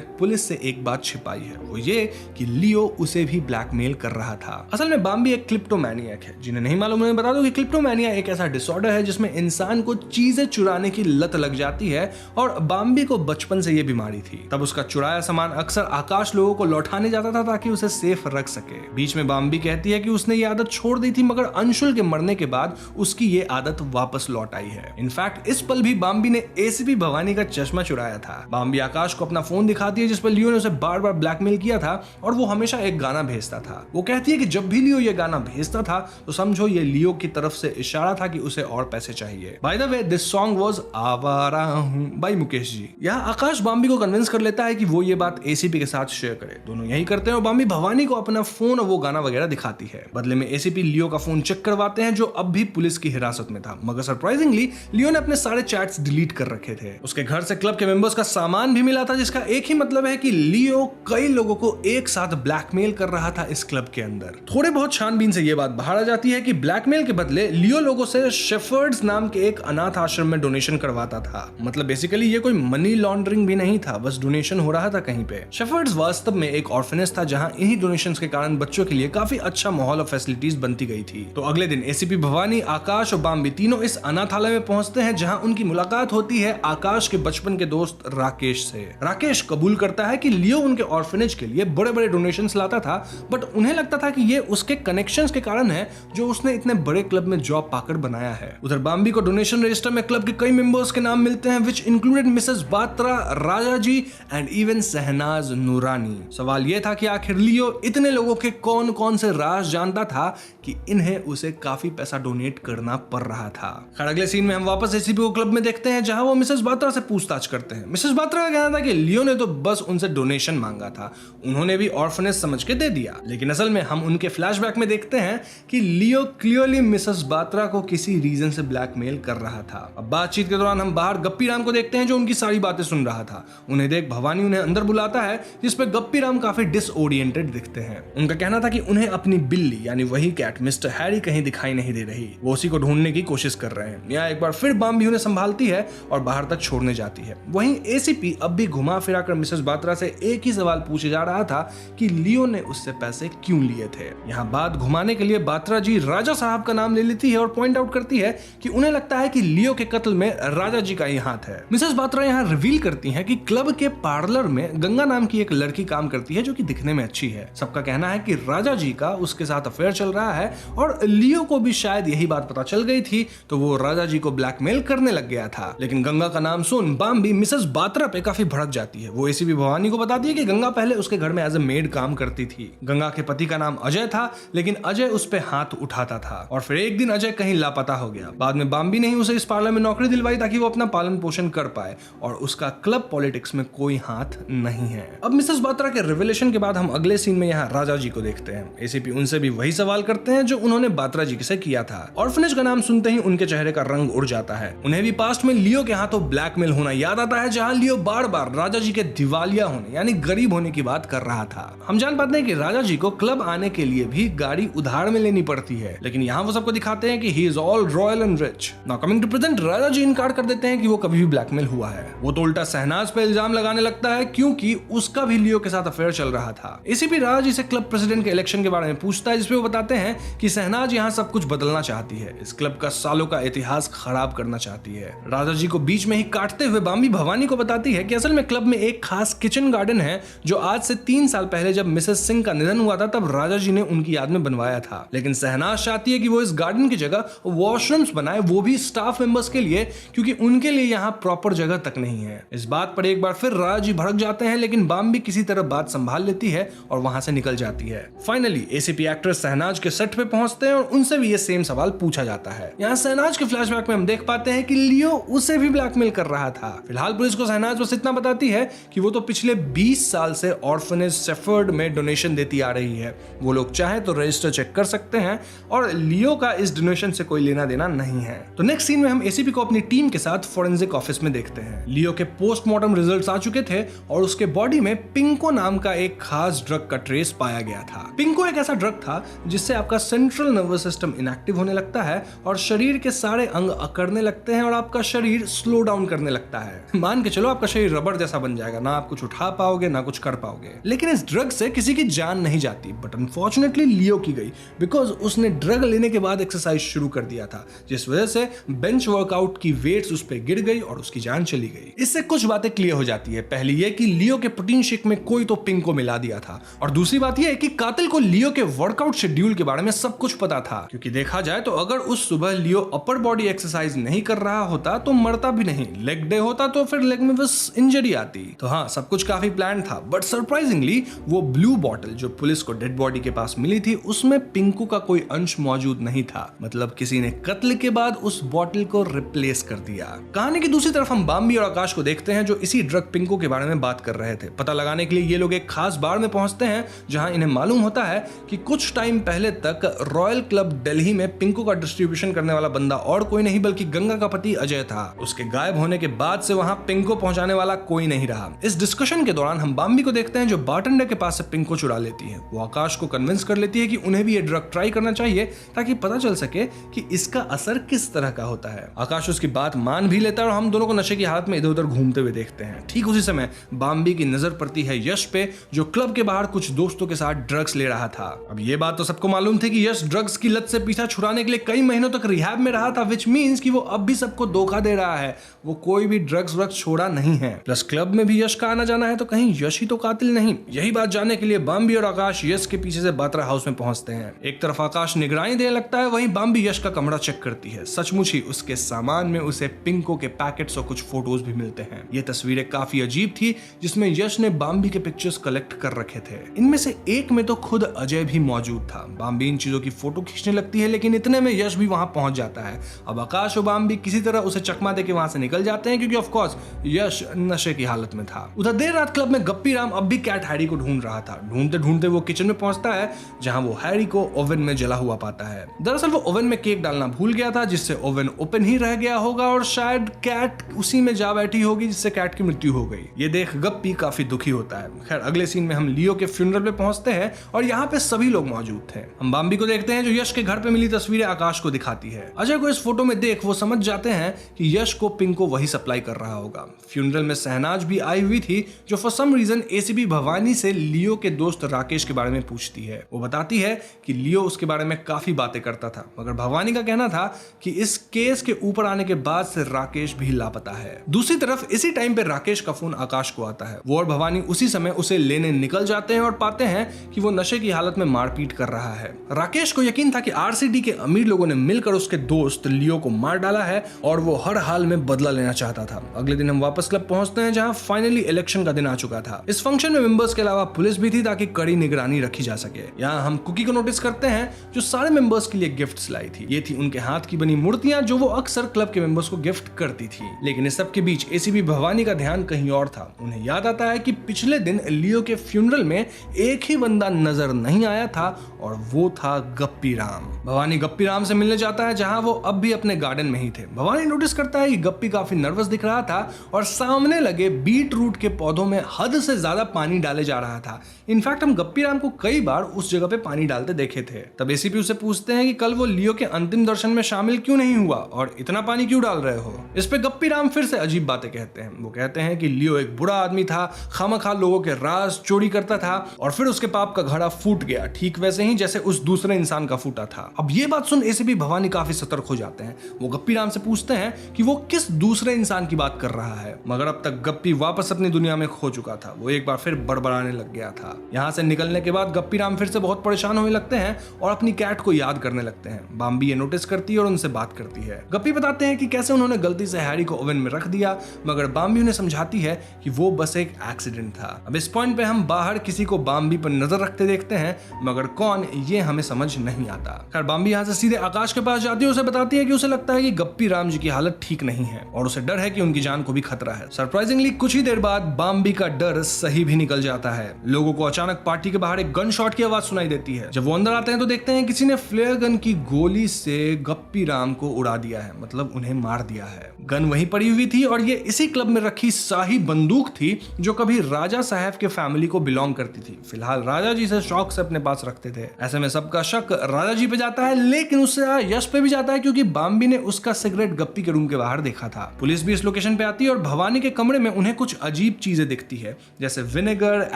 पुलिस से एक बात छिपाई है, वो ये कि लियो उसे भी ब्लैकमेल कर रहा था। असल में बाम्बी एक क्लिप्टोमैनियक है। जिन्हें नहीं मालूम उन्हें बता दो कि क्लिप्टोमैनिया एक ऐसा डिसऑर्डर है जिसमें इंसान को चीजें चुराने की लत लग जाती है और बाम्बी को बचपन से ये बीमारी थी। तब उसका चुराया सामान अक्सर आकाश लोगों को लौटाने जाता था ताकि उसे सेफ रख सके। बीच में बाम्बी कहती है कि उसने ये आदत छोड़ दी थी, मगर अंशुल के मरने के बाद उसकी ये आदत वापस लौट आई है। इनफैक्ट इस पल भी बाम्बी ने एसीपी भवानी का चश्मा चुराया था। बाम्बी आकाश को अपना फोन दिखाती है जिस पर लियो ने उसे बार बार ब्लैकमेल किया था और वो हमेशा एक गाना भेजता था। वो कहती है कि जब भी लियो ये गाना भेजता था तो समझो ये लियो की तरफ से इशारा था कि उसे और पैसे चाहिए। By the way, this song was आवारा हूं बाय मुकेश जी। यहाँ आकाश बाम्बी को कन्विंस कर लेता है कि वो ये बात एसीपी के साथ शेयर करे। दोनों यही करते हैं और बाम्बी भवानी को अपना फोन और वो गाना वगैरह दिखाती है। बदले में एसीपी लियो का फोन चेक करवाते हैं जो अब भी पुलिस की हिरासत में था, मगर सरप्राइजिंगली लियो ने अपने सारे चैट्स डिलीट कर रखे थे। उसके घर से क्लब के मेंबर्स का सामान भी मिला था, जिसका एक ही मतलब है कि लियो कई लोगों को एक साथ ब्लैकमेल कर रहा था इस क्लब के अंदर। थोड़े बहुत छानबीन से यह बात बाहर आ जाती है कि ब्लैकमेल के बदले लियो लोगों से शेफर्ड्स नाम के एक अनाथ आश्रम में डोनेशन करवाता था। मतलब बेसिकली ये कोई मनी लॉन्ड्रिंग भी नहीं था, बस डोनेशन हो रहा था कहीं पे। शेफर्ड्स वास्तव में एक ऑर्फनेज था जहां इन्हीं डोनेशंस के कारण बच्चों के लिए काफी अच्छा माहौल और फैसिलिटीज बनती गई थी। तो अगले दिन एसीपी भवानी, आकाश और बाम्बी तीनों इस अनाथालय में पहुंचते हैं जहां उनकी मुलाकात होती है आकाश के बचपन के दोस्त राकेश से। राकेश कबूल करता है कि लियो उनके ऑर्फनेज के लिए बड़े बड़े डोनेशंस लाता था, बट उन्हें लगता था कि ये उसके कनेक्शंस के कारण है जो उसने इतने बड़े क्लब में जॉब पाकर बनाया है। उधर बाम्बी को डोनेशन रजिस्टर में क्लब के कई मेंबर्स के नाम मिलते हैं, which included Mrs Batra, Raja ji and even Shehnaz Noorani. सवाल यह था कि आखिर लियो इतने लोगों के कौन कौन से राज जानता था कि इन्हें उसे काफी पैसा डोनेट करना पड़ रहा था। खैर, अगले सीन में हम वापस एसीपी को क्लब में देखते हैं जहां वो मिसेस बात्रा से पूछताछ करते हैं। मिसेस बात्रा का कहना था कि लियो ने तो बस उनसे डोनेशन मांगा था, उन्होंने भी ऑर्फनेज समझ के दे दिया। लेकिन असल में हम उनके फ्लैशबैक में देखते हैं कि लियो क्लियरली मिसेस बात्रा को किसी रीजन से ब्लैकमेल कर रहा था। अब बातचीत के दौरान हम बाहर गप्पी राम को देखते हैं जो उनकी सारी बातें सुन रहा था। उन्हें देख भवानी उन्हें अंदर बुलाता है, जिस पे गप्पी राम काफी डिसओरिएंटेड दिखते हैं। उनका कहना था कि उन्हें अपनी बिल्ली यानी वही कैट मिस्टर हैरी कहीं दिखाई नहीं दे रही, वो उसी को ढूंढने की कोशिश कर रहे हैं। यहाँ एक बार फिर बाम्बी उन्हें संभालती है और बाहर तक छोड़ने जाती है। वहीं एसीपी अब भी घुमा फिरा कर मिसेस बात्रा से एक ही सवाल पूछे जा रहा था कि लियो ने उससे पैसे क्यों लिए थे। यहाँ बात घुमाने के लिए बात्रा जी राजा साहब का नाम ले लेती है और पॉइंट आउट करती है कि उन्हें लगता है कि लियो के कत्ल में राजा जी का ही हाथ है। मिसेस बात्रा यहाँ रिवील करती हैं कि क्लब के पार्लर में गंगा नाम की एक लड़की काम करती है जो कि दिखने में अच्छी है। सबका कहना है कि राजा जी का उसके साथ अफेयर चल रहा है और लियो को भी शायद यही बात पता चल गई थी, तो वो राजा जी को ब्लैकमेल करने लग गया था। लेकिन गंगा का नाम सुन बाम्बी मिसेस बात्रा पे काफी भड़क जाती है। वो एसीपी भवानी को बताती है कि गंगा पहले उसके घर में एज ए मेड काम करती थी। गंगा के पति का नाम अजय था, लेकिन अजय उस पे हाथ उठाता था और फिर एक दिन अजय कहीं लापता हो गया। बाद में बाम्बी ने ही उसे इस पार्लर में नौकरी दिलवाई ताकि वो अपना पालन पोषण कर पाए और उसका क्लब पॉलिटिक्स में कोई हाथ नहीं है। अब मिसेस बात्रा के रिविलेशन के बाद हम अगले सीन में यहाँ राजा जी को देखते हैं। एसीपी उनसे भी वही सवाल करते हैं जो उन्होंने बात्रा जी से किया था। ऑर्फनेज का नाम सुनते ही उनके चेहरे का रंग उड़ जाता है। उन्हें भी पास्ट में लियो के हाथों ब्लैकमेल होना याद आता है, जहां लियो बार बार राजा जी के दिवालिया होने यानी गरीब होने की बात कर रहा था। हम जान पाते हैं कि राजा जी को क्लब आने के लिए भी गाड़ी उधार में लेनी पड़ती है, लेकिन यहाँ वो सबको दिखाते हैं कि he is all royal royal and rich. Now coming to present, राजा जी इनकार कर देते हैं कि वो कभी भी ब्लैकमेल हुआ है। वो तो उल्टा शहनाज पे इल्जाम लगाने लगता है क्योंकि उसका भी लियो के साथ अफेयर चल रहा था। एसीपी राज इसे क्लब प्रेसिडेंट के इलेक्शन के बारे में पूछता है, जिसपे वो बताते हैं कि शहनाज यहाँ सब कुछ बदलना चाहती है, इस क्लब का सालों का इतिहास खराब करना चाहती है। राजा जी को बीच में ही काटते हुए बाम्बी भवानी को बताती है कि असल में क्लब में एक खास किचन गार्डन है जो आज से 3 साल पहले जब मिसेस सिंह का निधन हुआ था तब राजा जी ने उनकी याद में बनवाया था। लेकिन शहनाज चाहती है कि वो इस गार्डन की जगह वॉशरूम्स बनाए, वो भी स्टाफ मेंबर्स के लिए, क्योंकि उनके लिए यहाँ प्रॉपर जगह तक नहीं है। इस बात पर एक बार फिर राजा जी भड़क जाते हैं, लेकिन बाम्बी किसी तरह बात संभाल लेती है और वहां से निकल जाती है। फाइनली एसीपी एक्ट्रेस शहनाज के सेट पे पहुंचते हैं और उनसे भी ये सेम सवाल पूछा जाता है। यहाँ शहनाज के फ्लैशबैक में हम देख पाते हैं कि लियो उसे भी ब्लैकमेल कर रहा था। फिलहाल पुलिस को शहनाज बस इतना बताती है कि वो तो पिछले 20 साल से ऑर्फनेज शेफर्ड में डोनेशन देती आ रही है, वो लोग चाहे तो रजिस्टर चेक कर सकते हैं और लियो का इस डोनेशन से कोई लेना देना नहीं है। तो नेक्स्ट सीन में हम एसीपी को अपनी टीम के साथ फोरेंसिक ऑफिस में देखते हैं। लियो के पोस्टमार्टम रिजल्ट्स आ चुके थे और उसके बॉडी में पिंको नाम का एक खास ड्रग का ट्रेस पाया गया था। पिंको एक ऐसा ड्रग था जिससे आपका सेंट्रल नर्वस सिस्टम इनएक्टिव होने लगता है और शरीर के सारे अंग अकड़ने लगते हैं और आपका शरीर स्लो डाउन करने लगता है। मान के चलो आपका शरीर रबर जैसा बन जाएगा, ना आप कुछ उठा पाओगे ना कुछ कर पाओगे। लेकिन इस ड्रग से किसी की जान नहीं जाती, बट अनफॉर्चुनेटली लियो की गई, बिकॉज उसने ड्रग लेने के बाद एक्सरसाइज शुरू कर दिया था, जिस वजह से बेंच वर्कआउट की वेट्स उस पर गिर गई और उसकी जान चली गई। इससे कुछ बातें क्लियर हो जाती है। पहली ये कि लियो के प्रोटीन शेक में कोई तो पिंको मिला दिया था, और दूसरी बात यह है कि कातिल को लियो के वर्कआउट शेड्यूल के बारे में सब कुछ पता था, क्योंकि देखा जाए तो अगर उस सुबह लियो अपर बॉडी एक्सरसाइज नहीं कर रहा होता तो मरता भी नहीं, लेग डे होता तो फिर लेग में बस इंजरी आती। तो हाँ, सब कुछ काफी प्लान था, बट सरप्राइजिंगली वो ब्लू बॉटल जो पुलिस को डेड बॉडी के पास मिली थी उसमें पिंको का कोई अंश मौजूद नहीं था। मतलब किसी ने कत्ल के बाद उस बॉटल को रिप्लेस कर दिया। कहानी की दूसरी तरफ हम बाम्बी और आकाश को देखते हैं जो इसी ड्रग पिंको के बारे में बात कर रहे थे। पता लगाने के लिए ये लोग एक खास बार में पहुंचते हैं जहां इन्हें मालूम होता है कि कुछ टाइम पहले तक रॉयल क्लब दिल्ली में पिंको का डिस्ट्रीब्यूशन करने वाला बंदा और कोई नहीं बल्कि गंगा का पति अजय था। उसके गायब होने के बाद से वहां पिंको पहुंचाने वाला कोई नहीं रहा। इस डिस्कशन के दौरान हम बाम्बी को देखते हैं जो बारटेंडर के पास से पिंको चुरा लेती है। वो आकाश को कन्विंस कर लेती है कि उन्हें भी ये ड्रग ट्राई करना चाहिए ताकि पता चल सके कि इसका असर किस तरह का होता है। आकाश उसकी बात मान भी लेता है और हम दोनों को नशे की हालत में इधर उधर घूमते हुए देखते हैं। ठीक उसी समय बाम्बी की नजर पड़ती है यश पे, जो क्लब के बाहर कुछ दोस्तों के साथ ड्रग्स ले रहा था। अब ये बात तो सबको मालूम थी कि यश ड्रग्स की लत से पीछा छुड़ाने के लिए कई महीनों तक रिहैब में रहा था, विच मींस कि वो अब भी सबको धोखा दे रहा है। वो कोई भी ड्रग्स छोड़ा नहीं है। प्लस क्लब में भी यश का आना जाना है, तो कहीं यश ही तो कातिल नहीं। यही बात जानने के लिए बाम्बी और आकाश यश के पीछे से बात्रा हाउस में पहुंचते हैं। एक तरफ आकाश निगरानी देने लगता है, वहीं बाम्बी यश का कमरा चेक करती है। सचमुच ही उसके सामान में उसे पिंको के पैकेट्स और कुछ फोटोज भी मिलते हैं। ये तस्वीरें काफी अजीब थी, जिसमें यश ने बाम्बी के पिक्चर्स कलेक्ट कर रखे थे। इनमें से एक में तो खुद अजय भी मौजूद था। बाम्बी इन चीजों की फोटो खींचने लगती है, लेकिन इतने में यश भी वहां पहुंच जाता है। अब आकाश और बाम्बी किसी तरह उसे चकमा देके वहां से निकल जाते हैं, क्योंकि ऑफ कोर्स यश नशे की हालत में था। उधर देर रात क्लब में गप्पी राम अब भी कैट हैरी को ढूंढ रहा था। ढूंढते ढूंढते वो किचन में पहुंचता है, जहां वो हैरी को ओवन में जला हुआ पाता है। दरअसल वो ओवन में केक डालना भूल गया था, जिससे ओवन ओपन ही रह गया होगा और शायद कैट उसी में जा बैठी होगी, जिससे कैट की मृत्यु हो गई। ये देख गप्पी काफी दुखी होता है। खैर अगले सीन में हम लियो के फ्यूनरल पे पहुंचते हैं और यहाँ पे सभी लोग मौजूद थे। हम बाम्बी को देखते हैं जो यश के घर पे मिली तस्वीरें आकाश को दिखाती है। अजय को इस फोटो में देख वो समझ जाते हैं कि यश को पिंको वही सप्लाई कर रहा होगा। फ्यूनरल में शहनाज भी आई हुई थी, जो for some reason ACP Bhavani से लियो के दोस्त राकेश के बारे में पूछती है। वो बताती है कि लियो उसके बारे में काफी बातें करता था, मगर भवानी का कहना था कि इस केस के ऊपर आने के बाद से राकेश भी लापता है। दूसरी तरफ इसी टाइम पे राकेश का फोन आकाश को आता है। वो और भवानी उसी समय उसे लेने निकल जाते हैं और पाते हैं कि वो नशे की हालत में मारपीट कर रहा है। राकेश को यकीन था कि आरसीडी के अमीर लोगों ने मिलकर उसके दोस्त लियो को मार डाला है और वो हर हाल में बदला लेना चाहता था। अगले दिन हम वापस क्लब पहुंचते हैं, जहां फाइनली इलेक्शन का दिन आ चुका था। इस फंक्शन में मेंबर्स के अलावा पुलिस भी थी, ताकि कड़ी निगरानी रखी जा सके। यहाँ हम कुकी को नोटिस करते हैं, जो सारे मेंबर्स के लिए गिफ्ट्स लाई थी। ये थी उनके हाथ की बनी मूर्तियां, जो वो अक्सर क्लब के मेंबर्स को गिफ्ट करती थी। लेकिन इस सब के बीच एसीपी भवानी का ध्यान कहीं और था। उन्हें याद आता है कि पिछले दिन लियो के फ्यूनरल में एक ही बंदा नजर नहीं आया था, और वो था गप्पी राम। भवानी गप्पी राम से मिलने जाता है, जहां वो अब भी अपने गार्डन में ही थे। भवानी नोटिस करता है कि गप्पी काफी नर्वस दिख रहा था और सामने लगे बीट रूट के पौधों में हद से ज्यादा पानी डाले जा रहा था। इनफैक्ट हम गप्पी राम को कई बार उस जगह पे पानी डालते देखे थे। तब एसीपी उसे पूछते हैं कि कल वो लियो के अंतिम दर्शन में में शामिल क्यों नहीं हुआ और इतना पानी क्यों डाल रहे हो। इस पे गप्पी राम फिर से अजीब बातें कहते हैं। वो कहते हैं कि लियो एक बुरा आदमी था, खामखा लोगों के राज चोरी करता था और फिर उसके पाप का घड़ा फूट गया, ठीक वैसे ही जैसे उस दूसरे इंसान का फूटा था। अब ये बात सुन एसीपी भवानी काफी सतर्क हो जाते हैं। वो गप्पी राम से पूछते हैं कि वो किस दूसरे इंसान की बात कर रहा है, मगर अब तक गप्पी वापस अपनी दुनिया में खो चुका था। वो एक बार फिर बड़बड़ाने लग गया था। यहाँ से निकलने के बाद गप्पी राम फिर से बहुत परेशान होने लगते हैं और अपनी कैट को याद करने लगते हैं। बाम्बी ये नोटिस करती है और उनसे बात करती है। गप्पी बताते हैं कि कैसे उन्होंने गलती से हैरी को ओवन में रख दिया, मगर बाम्बी उन्हें समझाती है कि वो बस एक एक्सीडेंट था। अब इस पॉइंट पे हम बाहर किसी को बाम्बी पर नजर रखते देखते हैं, मगर कौन ये हमें समझ नहीं आता। खैर बाम्बी यहाँ से सीधे आकाश के पास जाती है, उसे बताती है कि उसे लगता है कि गप्पी राम जी की हालत ठीक नहीं है और उसे डर है कि उनकी जान को भी खतरा है। सरप्राइजिंगली कुछ ही देर बाद बाम्बी का डर सही भी निकल जाता है। लोगों को अचानक पार्टी के बाहर एक गन शॉट की आवाज सुनाई देती है। जब वो अंदर आते हैं तो देखते हैं किसी ने फ्लेयर गन की गोली से गप्पी राम को उड़ा दिया है, मतलब उन्हें मार दिया है। गन वहीं पड़ी हुई थी और ये इसी क्लब में रखी शाही बंदूक थी जो कभी राजा साहब के फैमिली को बिलोंग करती थी। फिलहाल राजा जी से शौक से अपने पास रखते थे। ऐसे में सबका शक राजा जी पे जाता है, लेकिन उससे यश पे भी जाता है क्योंकि बाम्बी ने उसका सिगरेट गप्पी के रूम के बाहर देखा था। पुलिस भी इस लोकेशन पे आती है और भवानी के कमरे में उन्हें कुछ अजीब चीजें दिखती है, जैसे विनेगर,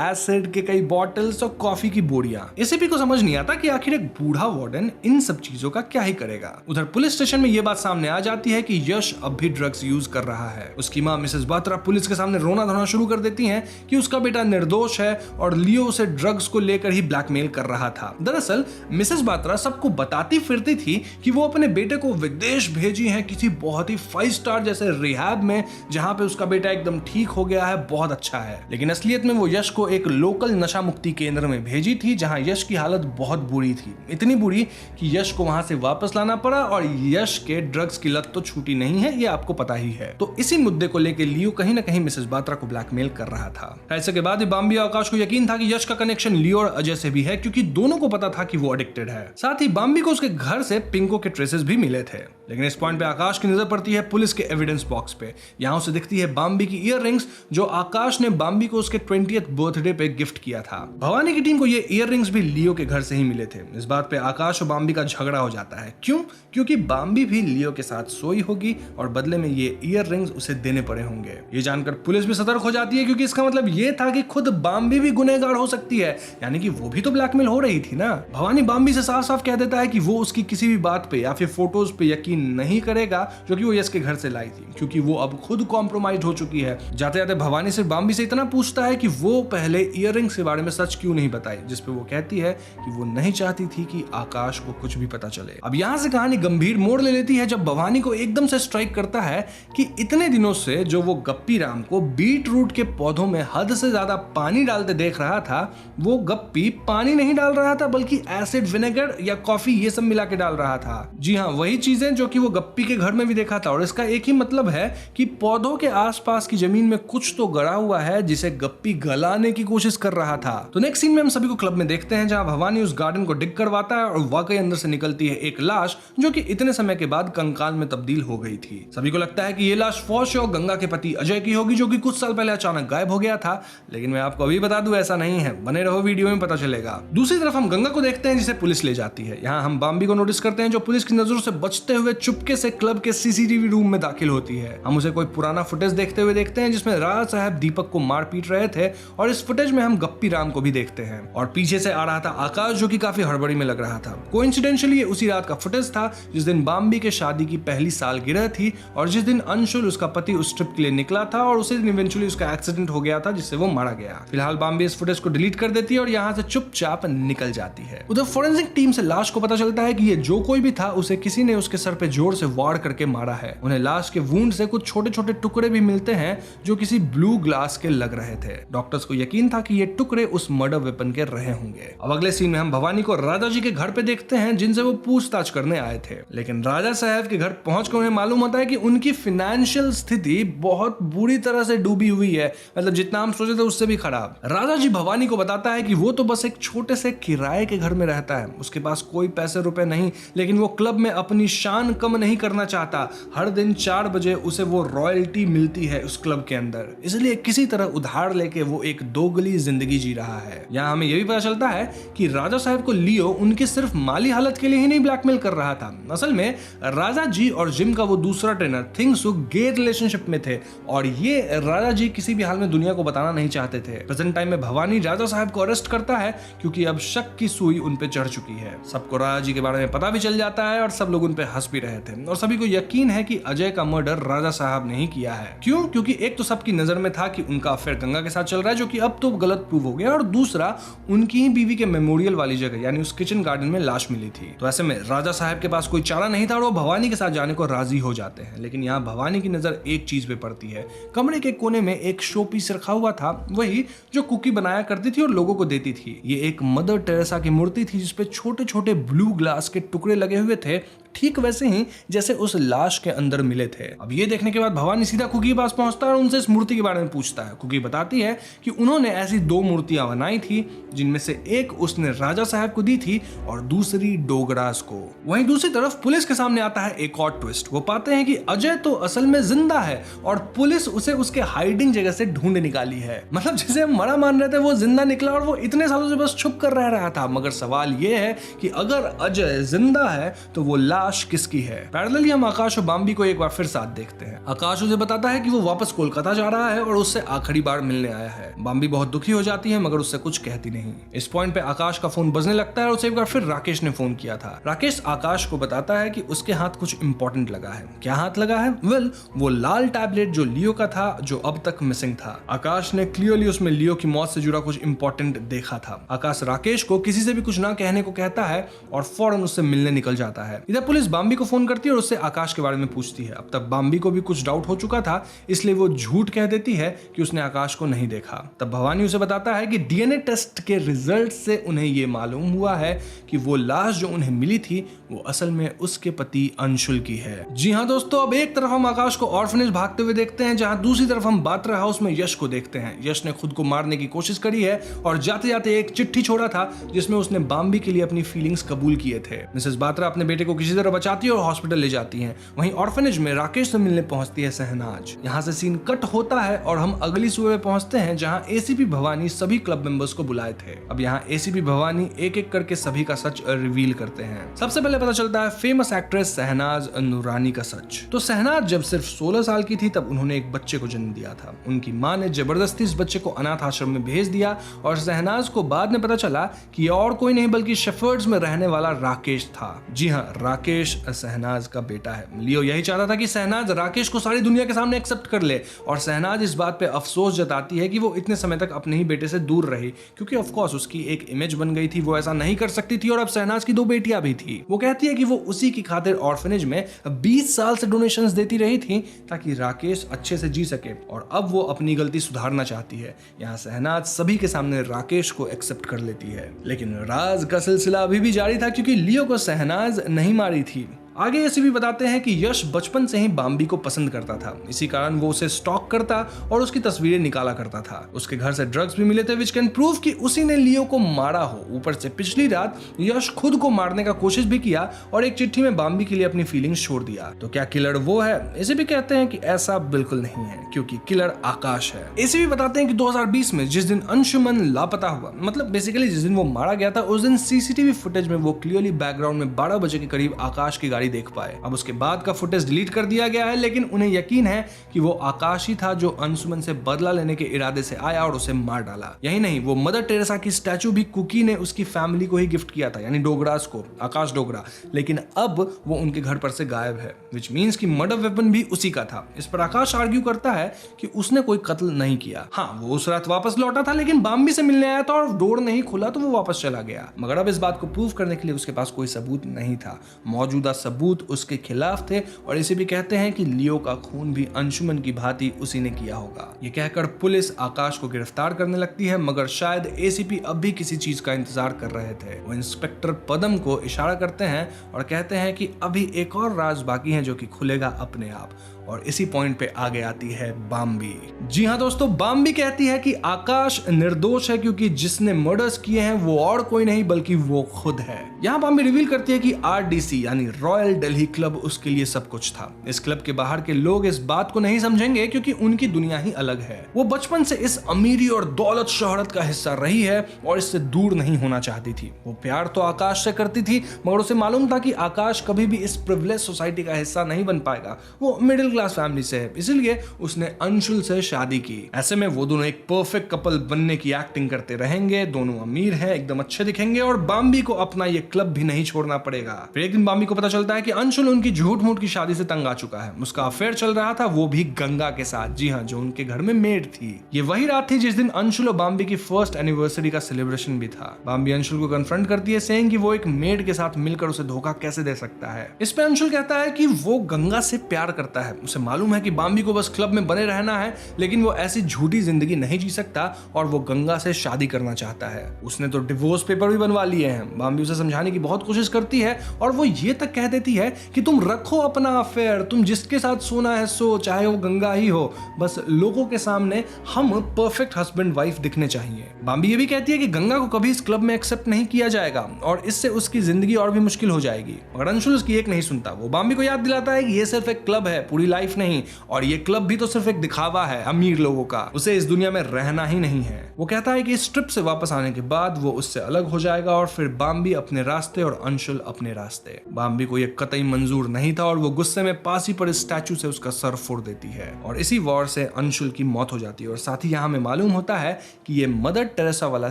एसिड के कई बॉटल्स और कॉफी की बोरियां। एसीपी को समझ नहीं आता कि आखिर एक बूढ़ा वार्डन इन सब चीजों का क्या ही करेगा। उधर पुलिस स्टेशन में यह बात सामने आ जाती है कि यश अब भी ड्रग्स यूज कर रहा है। उसकी मां मिसेस बात्रा पुलिस के सामने रोना धोना शुरू कर देती हैं कि उसका बेटा निर्दोष है और लियो उसे ड्रग्स को लेकर ही ब्लैकमेल कर रहा था। दरअसल मिसेस बात्रा सबको बताती फिरती थी कि वो अपने बेटे को विदेश भेजी है किसी बहुत ही 5 स्टार जैसे रिहैब में, जहां पे उसका बेटा एकदम ठीक हो गया है, बहुत अच्छा है। लेकिन असलियत में वो यश को एक लोकल नशा मुक्ति केंद्र में भेजी थी जहां यश की हालत बहुत बुरी थी, इतनी बुरी कि यश को वहां से वापस लाना पड़ा और यश के ड्रग्स की लत तो छूटी नहीं है, ये आपको पता ही है। तो इसी मुद्दे को लेकर लियो कहीं ना कहीं मिसेस बात्रा को ब्लैकमेल कर रहा था। ऐसे के बाद बाम्बी और आकाश को यकीन था कि यश का कनेक्शन लियो और अजय से भी है, क्योंकि दोनों को पता था कि वो एडिक्टेड है। साथ ही बाम्बी को उसके घर से पिंको के ट्रेसेस भी मिले थे। लेकिन इस पॉइंट पे आकाश की नजर पड़ती है पुलिस के एविडेंस बॉक्स पे। यहाँ उसे दिखती है बाम्बी की ईयररिंग्स जो आकाश ने बाम्बी को उसके 20th बर्थडे पे गिफ्ट किया था। भवानी की टीम को ये ईयररिंग्स भी लियो के घर से ही मिले थे। इस बात पे आकाश और बाम्बी का झगड़ा हो जाता है। क्यों? क्योंकि बाम्बी भी लियो के साथ सोई होगी और बदले में ये ईयररिंग्स उसे देने पड़े होंगे। ये जानकर पुलिस भी सतर्क हो जाती है, क्योंकि इसका मतलब ये था कि खुद बाम्बी भी गुनहगार हो सकती है, यानी कि वो भी तो ब्लैकमेल हो रही थी ना। भवानी बाम्बी से साफ साफ कह देता है कि वो उसकी किसी भी बात पे या फिर फोटोज पे यकीन नहीं करेगा जो कि वो यश के घर से लाई थी, क्योंकि वो अब खुद कॉम्प्रोमाइज हो चुकी है। जाते जाते भवानी सिर्फ बाम्बी से इतना पूछता है कि वो पहले ईयररिंग्स के बारे में सच क्यों नहीं बताई, जिसपे वो कहती है कि वो नहीं चाहती थी कि आकाश को कुछ भी पता चले। अब यहाँ से कहानी गंभीर मोड़ ले लेती है जब भवानी को एकदम से स्ट्राइक करता है कि इतने दिनों से जो वो गप्पी राम को बीट रूट के पौधों में हद से ज्यादा पानी डालते देख रहा था, वो गप्पी पानी नहीं डाल रहा था बल्कि एसिड, विनेगर या कॉफी ये सब मिला के डाल रहा था। जी हाँ, वही चीजें जो कि वो गप्पी के घर में भी देखा था। और इसका एक ही मतलब है कि पौधों के आसपास की जमीन में कुछ तो गड़ा हुआ है जिसे गप्पी गलाने की कोशिश कर रहा था। तो नेक्स्ट सीन में हम सभी को क्लब में देखते हैं जहां भवानी उस गार्डन को डिग करवाता है और वाकई अंदर से निकलती है एक लाश जो कि इतने समय के बाद कंकाल में तब्दील हो गई थी। सभी को लगता है कि ये लाश फौश और गंगा के पति अजय की होगी जो कि कुछ साल पहले अचानक गायब हो गया था। लेकिन मैं आपको अभी बता दूं ऐसा नहीं है, बने रहो वीडियो में पता चलेगा। दूसरी तरफ हम गंगा को देखते हैं जिसे पुलिस ले जाती है। यहाँ हम बाम्बी को नोटिस करते हैं जो पुलिस की नजरों से बचते हुए चुपके से क्लब के सीसीटीवी रूम में दाखिल होती है। हम उसे कोई पुराना फुटेज देखते हुए देखते हैं जिसमें राजा साहब दीपक को मार पीट रहे थे और इस फुटेज में हम गप्पी राम को भी देखते हैं और पीछे से आ रहा था आकाश जो कि काफी हड़बड़ी में लग रहा था। कोइंसिडेंशियली ये उसी रात का फुटेज था जिस दिन बाम्बी के शादी की पहली सालगिरह थी और जिस दिन अंशुल उसका पति उस ट्रिप के लिए निकला था और उसी दिन इवेंचुअली उसका एक्सीडेंट हो गया था जिससे वो मारा गया। फिलहाल बाम्बी इस फुटेज को डिलीट कर देती है और यहाँ से चुपचाप निकल जाती है। उधर फोरेंसिक टीम से लाश को पता चलता है कि ये जो कोई भी था उसे किसी ने उसके सर पे जोर से वार करके मारा है। उन्हें लाश के वुंड से कुछ छोटे छोटे टुकड़े भी मिलते हैं जो किसी ब्लू ग्लास के लग रहे थे। डॉक्टर्स को यकीन था कि ये टुकड़े उस मर्डर वेपन के रहे होंगे। अब अगले सीन में हम भवानी को राजा जी के घर पे देखते हैं जिनसे वो पूछताछ करने आए थे। लेकिन राजा साहब के घर पहुंचकर उन्हें मालूम होता है कि उनकी फाइनेंशियल स्थिति बहुत बुरी तरह से डूबी हुई है, मतलब जितना हम सोचे थे उससे भी खराब। राजा जी भवानी को बताता है कि वो तो बस एक छोटे से किराए के घर में रहता है, उसके पास कोई पैसे रुपए नहीं, लेकिन वो क्लब में अपनी शान कम नहीं करना चाहता। हर दिन 4 बजे उसे वो रॉयल्टी मिलती है उस क्लब के अंदर, इसलिए किसी तरह उधार लेके वो एक दोगली जिंदगी जी रहा है। यहाँ हमें यह भी पता चलता है कि राजा साहब को लियो उनकी सिर्फ माली हालत के लिए ही नहीं ब्लैकमेल कर रहा था। असल में राजा जी और जिम का वो दूसरा ट्रेनर थिंगसुक गे रिलेशनशिप में थे और ये राजा जी किसी भी हाल में दुनिया को बताना नहीं चाहते थे। प्रेजेंट टाइम में भवानी राजा साहब को अरेस्ट करता है क्योंकि अब शक की सुई उन पे चढ़ चुकी है। सबको राजा जी के बारे में पता भी चल जाता है और सब लोग उन पे हंस भी रहे थे और सभी को यकीन है कि अजय का मर्डर राजा साहब ने ही किया है। क्यों? क्योंकि एक तो सबकी नजर में था कि उनका अफेयर गंगा के साथ चल रहा है, जो कि अब तो गलत प्रूव हो गया, और दूसरा उनकी ही बीवी के मेमोरियल वाली जगह यानी उस किचन गार्डन में लाश मिली थी। तो ऐसे में राजा साहब के पास कोई चारा नहीं था और वो भवानी के साथ जाने को राजी हो जाते हैं। लेकिन यहाँ भवानी की नजर एक चीज पे पड़ती है। कमरे के कोने में एक शो पीस रखा हुआ था, वही जो कुकी बनाया करती थी और लोगों को देती थी। ये एक मदर टेरेसा की मूर्ति थी जिसपे छोटे छोटे ब्लू ग्लास के टुकड़े लगे हुए थे, ठीक वैसे ही जैसे उस लाश के अंदर मिले थे। अब ये देखने के बाद भवानी सीधा कुकी के पास पहुंचता है और उनसे इस मूर्ति के बारे में पूछता है। कुकी बताती है कि उन्होंने ऐसी 2 मूर्तियां बनाई थी, जिनमें से एक उसने राजा साहब को दी थी और दूसरी डोगरास को। वहीं दूसरी तरफ पुलिस के सामने आता है एक और ट्विस्ट। वो पाते हैं कि अजय तो असल में जिंदा है और पुलिस उसे उसके हाइडिंग जगह से ढूंढ निकाली है। मतलब जिसे हम मरा मान रहे थे वो जिंदा निकला और वो इतने सालों से बस छुप कर रह रहा था। मगर सवाल ये है कि अगर अजय जिंदा है तो वो लाश किसकी है? पैरेलली हम आकाश और बॉम्बी को एक बार फिर साथ देखते हैं। आकाश उसे बताता है कि वो वापस कोलकाता जा रहा है और उससे आखिरी बार मिलने आया है। बॉम्बी बहुत दुखी हो जाती है मगर उससे कुछ कहती नहीं। इस पॉइंट पे आकाश का फोन बजने लगता है और उसे एक बार फिर राकेश ने फोन किया था। राकेश आकाश को बताता है कि उसके हाथ कुछ इंपॉर्टेंट लगा है। क्या हाथ लगा है? वेल, वो लाल टैबलेट जो लियो का था, जो अब तक मिसिंग था। आकाश ने क्लियरली उसमें लियो की मौत से जुड़ा कुछ इंपॉर्टेंट देखा था। आकाश राकेश को किसी से भी कुछ ना कहने को कहता है और फौरन उससे मिलने निकल जाता है। इधर पुलिस बॉम्बी को फोन करती है और उससे आकाश के बारे में पूछती है। अब तक बॉम्बी को भी कुछ डाउट हो चुका था, इसलिए वो झूठ कह देती है कि उसने आकाश को नहीं देखा। तब भवानी उसे बताता है कि डीएनए टेस्ट के रिजल्ट से उन्हें यह मालूम हुआ है कि वो लाश जो उन्हें मिली थी वो असल में उसके पति अंशुल की है। जी हाँ दोस्तों, अब एक तरफ हम आकाश को ऑर्फनेज भागते हुए देखते हैं, जहां दूसरी तरफ हम बात्रा हाउस में यश को देखते हैं। यश ने खुद को मारने की कोशिश करी है और जाते जाते एक चिट्ठी छोड़ा था जिसमें उसने बॉम्बी के लिए अपनी फीलिंग्स कबूल किए थे। मिसेस बात्रा अपने बेटे को किसी तरह बचाती है और हॉस्पिटल ले जाती हैं। वहीं ऑर्फनेज में राकेश से मिलने पहुंचती है शहनाज। यहाँ से सीन कट होता है और हम अगली सुबह पहुंचते हैं जहां एसीपी भवानी सभी क्लब मेंबर्स को बुलाए थे। अब यहाँ एसीपी भवानी एक एक करके सभी का सच रिवील करते हैं। सबसे पहले पता चलता है फेमस एक्ट्रेस शहनाज नूरानी का सच। तो शहनाज जब सिर्फ 16 साल की थी तब उन्होंने एक बच्चे को जन्म दिया था। उनकी माँ ने जबरदस्ती इस बच्चे को अनाथ आश्रम में भेज दिया और शहनाज को बाद में पता चला कि ये और कोई नहीं बल्कि शेफर्ड्स में रहने वाला राकेश था। जी हाँ, राकेश शहनाज का बेटा है। लियो यही चाहता था कि शहनाज राकेश को सारी दुनिया के सामने एक्सेप्ट कर ले और शहनाज इस बात पे अफसोस जताती है कि वो इतने समय तक अपने ही बेटे से दूर रही, क्योंकि ऑफ कोर्स उसकी एक इमेज बन गई थी, वो ऐसा नहीं कर सकती थी और अब शहनाज की 2 बेटियां भी थी। वो कहती है कि वो उसी की खातिर ऑर्फनेज में 20 साल से डोनेशंस देती रही थी ताकि राकेश अच्छे से जी सके और अब वो अपनी गलती सुधारना चाहती है। यहाँ शहनाज सभी के सामने राकेश को एक्सेप्ट कर लेती है। लेकिन राज का सिलसिला अभी भी जारी था क्योंकि लियो को शहनाज नहीं मारी थी। आगे ऐसे भी बताते हैं कि यश बचपन से ही बॉम्बी को पसंद करता था, इसी कारण वो उसे स्टॉक करता और उसकी तस्वीरें निकाला करता था। उसके घर से ड्रग्स भी मिले थे विच कैन प्रूव कि उसी ने लियो को मारा हो। ऊपर से पिछली रात यश खुद को मारने का कोशिश भी किया और एक चिट्ठी में बॉम्बी के लिए अपनी फीलिंग्स छोड़ दिया। तो क्या किलर वो है? ऐसे भी कहते हैं कि ऐसा बिल्कुल नहीं है, क्योंकि किलर आकाश है। ऐसे भी बताते हैं कि 2020 में जिस दिन अंशुमन लापता हुआ, मतलब बेसिकली जिस दिन वो मारा गया था, उस दिन सीसीटीवी फुटेज में वो क्लियरली बैकग्राउंड में 12 बजे के करीब आकाश की गाड़ी देख पाए। अब उसके बाद का फुटेज डिलीट कर दिया गया है, लेकिन उन्हें यकीन है कि वो आकाश ही था जो अंशुमन से बदला लेने के इरादे से आया और उसे मार डाला। यही नहीं, वो मदर टेरेसा की स्टैचू भी कुकी ने उसकी फैमिली को ही गिफ्ट किया था, यानी डोगरास को, आकाश डोगरा। लेकिन अब वो उनके घर पर से गायब है, विच मीन्स कि मर्डर वेपन भी उसी का था। इस पर आकाश आर्ग्यू करता है कि उसने कोई कत्ल नहीं किया। हाँ, वो उस रात वापस लौटा था, लेकिन बॉम्बी से मिलने आया था और डोर नहीं खुला तो वो वापस चला गया। मगर अब इस बात को प्रूव करने के लिए उसके पास कोई सबूत नहीं था। मौजूदा सबूत उसके खिलाफ थे और इसे भी कहते हैं कि लियो का खून भी अंशुमन की भांति उसी ने किया होगा। ये कहकर पुलिस आकाश को गिरफ्तार करने लगती है, मगर शायद एसीपी अब भी किसी चीज का इंतजार कर रहे थे। वो इंस्पेक्टर पदम को इशारा करते हैं और कहते हैं कि अभी एक और राज बाकी है जो कि खुलेगा अपने आप। और इसी पॉइंट पे आगे आती है बाम्बी। जी हाँ दोस्तों, बाम्बी कहती है कि आकाश निर्दोष है क्योंकि जिसने मर्डर्स किए हैं वो और कोई नहीं बल्कि वो खुद है। यहाँ बाम्बी रिवील करती है कि आरडीसी यानी रॉयल दिल्ली क्लब उसके लिए सब कुछ था। इस क्लब के बाहर के लोग इस बात को नहीं समझेंगे क्योंकि उनकी दुनिया ही अलग है। वो बचपन से इस अमीरी और दौलत शोहरत का हिस्सा रही है और इससे दूर नहीं होना चाहती थी। वो प्यार तो आकाश से करती थी मगर उसे मालूम था कि आकाश कभी भी इस प्रिविलेज सोसाइटी का हिस्सा नहीं बन पाएगा। वो मिडिल क्लास फैमिली से है, इसलिए उसने अंशुल से शादी की। ऐसे में वो दोनों एक परफेक्ट कपल बनने की एक्टिंग करते रहेंगे। दोनों अमीर हैं, एकदम अच्छे दिखेंगे और बाम्बी को अपना ये क्लब भी नहीं छोड़ना पड़ेगा। फिर एक दिन बाम्बी को पता चलता है कि अंशुल उनकी झूठ मूठ की शादी से तंग आ चुका है। उसका अफेयर चल रहा था, वो भी गंगा के साथ। जी हाँ, जो उनके घर में मेड थी। ये वही रात थी जिस दिन अंशुल और बाम्बी की फर्स्ट एनिवर्सरी का सेलिब्रेशन भी था। बाम्बी अंशुल को कन्फ्रंट करती है सेइंग कि वो एक मेड के साथ मिलकर उसे धोखा कैसे दे सकता है। इस पे अंशुल कहता है कि वो गंगा से प्यार करता है। उसे मालूम है कि बाम्बी को बस क्लब में बने रहना है, लेकिन वो ऐसी झूठी जिंदगी नहीं जी सकता और वो गंगा से शादी करना चाहता है। उसने तो डिवोर्स पेपर भी बनवा लिए हैं। बाम्बी उसे समझाने की बहुत कोशिश करती है और वो ये तक कह देती है कि तुम रखो अपना अफेयर, तुम जिसके साथ सोना है सो, चाहे वो गंगा ही हो, बस लोगों के सामने हम परफेक्ट हस्बैंड वाइफ दिखने चाहिए। बाम्बी ये भी कहती है कि गंगा को कभी इस क्लब में एक्सेप्ट नहीं किया जाएगा और इससे उसकी जिंदगी और भी मुश्किल हो जाएगी। मगर अंशुल उसकी एक नहीं सुनता। वो बाम्बी को याद दिलाता है कि ये सिर्फ एक क्लब है, पूरी लाइफ नहीं, और ये क्लब भी तो सिर्फ एक दिखावा है अमीर लोगों का। उसे इस दुनिया में रहना ही नहीं है। वो कहता है कि इस ट्रिप से वापस आने के बाद वो उससे अलग हो जाएगा और फिर बाम्बी अपने रास्ते और अंशुल अपने रास्ते। बाम्बी को यह कतई मंजूर नहीं था और वो गुस्से में पास ही पर स्टैचू से उसका सर फोड़ देती है और इसी वॉर से अंशुल की मौत हो जाती है। और साथ ही यहाँ हमें मालूम होता है कि ये मदर टेरेसा वाला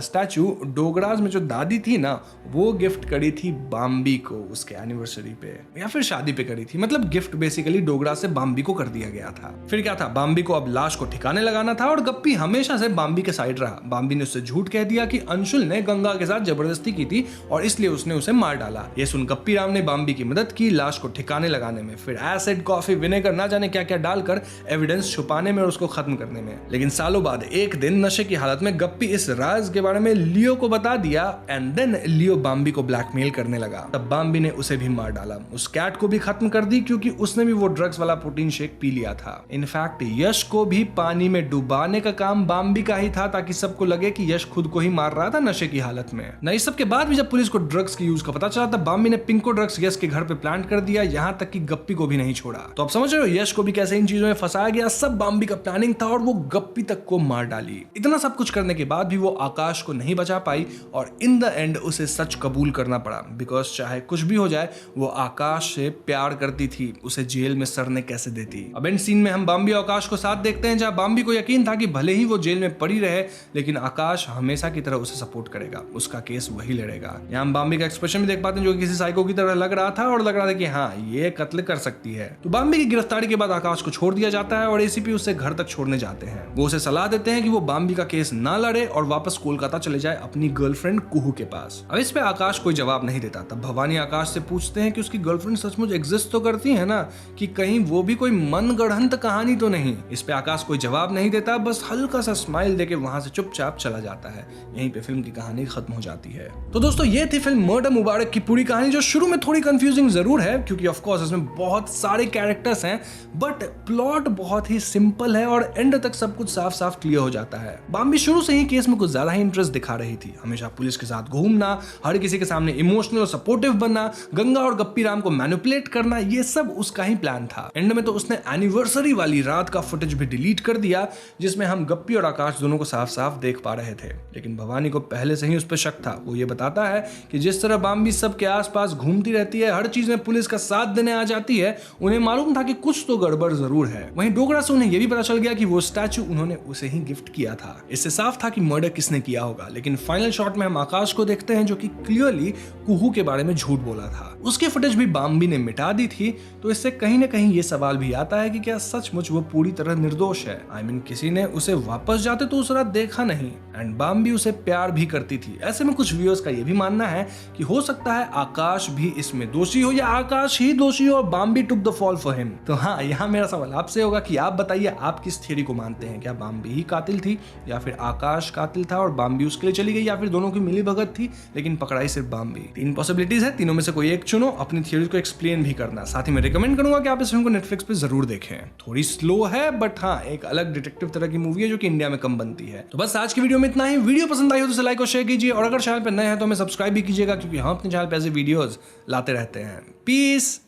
स्टैचू डोगराज में जो दादी थी ना, वो गिफ्ट करी थी बाम्बी को उसके एनिवर्सरी पे या फिर शादी पे करी थी। मतलब गिफ्ट बेसिकली डोगरा से बाम्बी को कर दिया गया था। फिर क्या था, बाम्बी को अब लाश को ठिकाने लगाना था और गप्पी हमेशा से बाम्बी के साइड रहा। बाम्बी ने उससे झूठ कह दिया कि अंशुल ने गंगा के साथ जबरदस्ती की थी और इसलिए उसने उसे मार डाला। ये सुन गप्पी राम ने बाम्बी की मदद की लाश को ठिकाने लगाने में, फिर एसिड, कॉफी, विनेगर ना जाने क्या क्या डालकर एविडेंस छुपाने में और उसको खत्म करने में। लेकिन सालों बाद एक दिन नशे की हालत में गप्पी इस राज के बारे में लियो को बता दिया एंड देन लियो बाम्बी को ब्लैकमेल करने लगा। तब बाम्बी ने उसे भी मार डाला। उस कैट को भी खत्म कर दी क्योंकि उसने भी वो ड्रग्स वाला प्रोटीन शेक पी लिया था। इनफैक्ट यश को भी पानी में डुबाने का काम बाम्बी का ही था ताकि सबको लगे कि यश खुद को ही मार रहा था नशे की हालत में। ना इस सब के बाद भी जब पुलिस को ड्रग्स के यूज का पता चला तब बाम्बी ने पिंको ड्रग्स यश के घर पे प्लांट कर दिया, यहाँ तक कि गप्पी को भी नहीं छोड़ा। तो अब समझ रहे हो यश को भी कैसे इन चीजों में फंसाया गया। सब बाम्बी का प्लानिंग था और वो गप्पी तक को मार डाली। इतना सब कुछ करने के बाद भी वो आकाश को नहीं बचा पाई और इन द एंड उसे सच कबूल करना पड़ा बिकॉज चाहे कुछ भी हो जाए वो आकाश से प्यार करती थी। उसे जेल में सरने कैसे देती। अब एंड सीन में हम बाम्बी और आकाश को साथ देखते हैं जहां बाम्बी को यकीन था कि भले ही वो जेल में पड़ी रहे लेकिन आकाश हमेशा की तरह उसे सपोर्ट करेगा, उसका केस वही लड़ेगा। यहाँ हम बाम्बी का एक्सप्रेशन भी देख पाते हैं जो किसी साइको की तरह लग रहा था और लग रहा था कि हाँ ये कत्ल कर सकती है। तो बाम्बी की गिरफ्तारी के बाद आकाश को छोड़ दिया जाता है और एसीपी उसे घर तक छोड़ने जाते हैं। वो उसे सलाह देते हैं कि वो बाम्बी का केस ना लड़े और वापस कोलकाता चले जाए अपनी गर्लफ्रेंड कुहू के पास। अब इस पे आकाश कोई जवाब नहीं देता। तब भवानी आकाश से पूछते हैं कि उसकी गर्लफ्रेंड सचमुच एग्जिस्ट तो करती है ना, कि कहीं वो भी कोई मनगढ़ंत कहानी तो नहीं। इस पे आकाश कोई जवाब नहीं देता, बस हल्का सा स्माइल देके वहां से चुपचाप चला जाता है। यहीं पे फिल्म की कहानी खत्म हो जाती है। तो दोस्तों ये थी फिल्म मर्डर मुबारक की पूरी कहानी, जो शुरू में थोड़ी कंफ्यूजिंग जरूर है क्योंकि ऑफ कोर्स इसमें बहुत सारे कैरेक्टर्स हैं, बट प्लॉट बहुत ही सिंपल है और एंड तक सब कुछ साफ साफ क्लियर हो जाता है। बाम्बी शुरू से ही केस में कुछ ज्यादा ही इंटरेस्ट दिखा रही थी। हमेशा पुलिस के साथ घूमना, हर किसी के सामने इमोशनल और सपोर्टिव बनना, गंगा और गप्पी राम को मैनिपुलेट करना, ये सब उसका ही प्लान था। एंड में तो उसने एनिवर्सरी वाली रात का फुटेज भी डिलीट कर दिया जिसमें हम गप्पी और आकाश दोनों को साफ साफ देख पा रहे थे। लेकिन भवानी को पहले से ही उस पर शक था। वो ये बताता है कि जिस तरह बाम्बी सबके आसपास घूमती रहती है, हर चीज में पुलिस का साथ देने आ जाती है, उन्हें मालूम था कि कुछ तो गड़बड़ जरूर है। वहीं डोगरा से उन्हें यह भी पता चल गया कि वो स्टैचू उन्होंने उसे ही गिफ्ट किया था। इससे साफ था कि मर्डर किसने किया होगा। लेकिन फाइनल शॉट में हम आकाश को देखते हैं जो कि क्लियरली कुहू के बारे में झूठ बोला था। उसकी फुटेज भी बाम्बी ने मिटा दी थी। तो इससे कहीं ना कहीं ये सवाल भी आता है कि क्या सचमुच वो पूरी तरह निर्दोष है। आई मीन किसी ने उसे वापस जाते तो उस रात देखा नहीं एंड बाम्बी उसे प्यार भी करती थी। ऐसे में कुछ व्यूअर्स का ये भी मानना है कि हो सकता है आकाश भी इसमें दोषी हो या आकाश ही दोषी हो और Bambi took the fall for him. तो हाँ, यहाँ मेरा सवाल आपसे होगा कि आप बताइए आप किस थियरी को मानते हैं। क्या बाम्बी ही कातिल थी या फिर आकाश कातिल था और बाम्बी उसके लिए चली गई, या फिर दोनों की मिली भगत थी लेकिन पकड़ाई सिर्फ बाम्बी। 3 पॉसिबिलिटीज है, तीनों में से कोई एक चुनो, अपनी थियरी को एक्सप्लेन भी करना। साथ ही मैं रिकमेंड करूंगा कि आप इस फिल्म को नेटफ्लिक्स नेटफ्लिक्स पे जरूर देखें। थोड़ी स्लो है बट हाँ एक अलग डिटेक्टिव तरह की मूवी है जो कि इंडिया में कम बनती है। तो बस आज की वीडियो में इतना ही। वीडियो पसंद आई हो तो इसे लाइक और शेयर कीजिए, और अगर चैनल पे नए हैं तो हमें सब्सक्राइब भी कीजिएगा, क्योंकि हम अपने चैनल पे ऐसे वीडियोस लाते रहते हैं। पीस।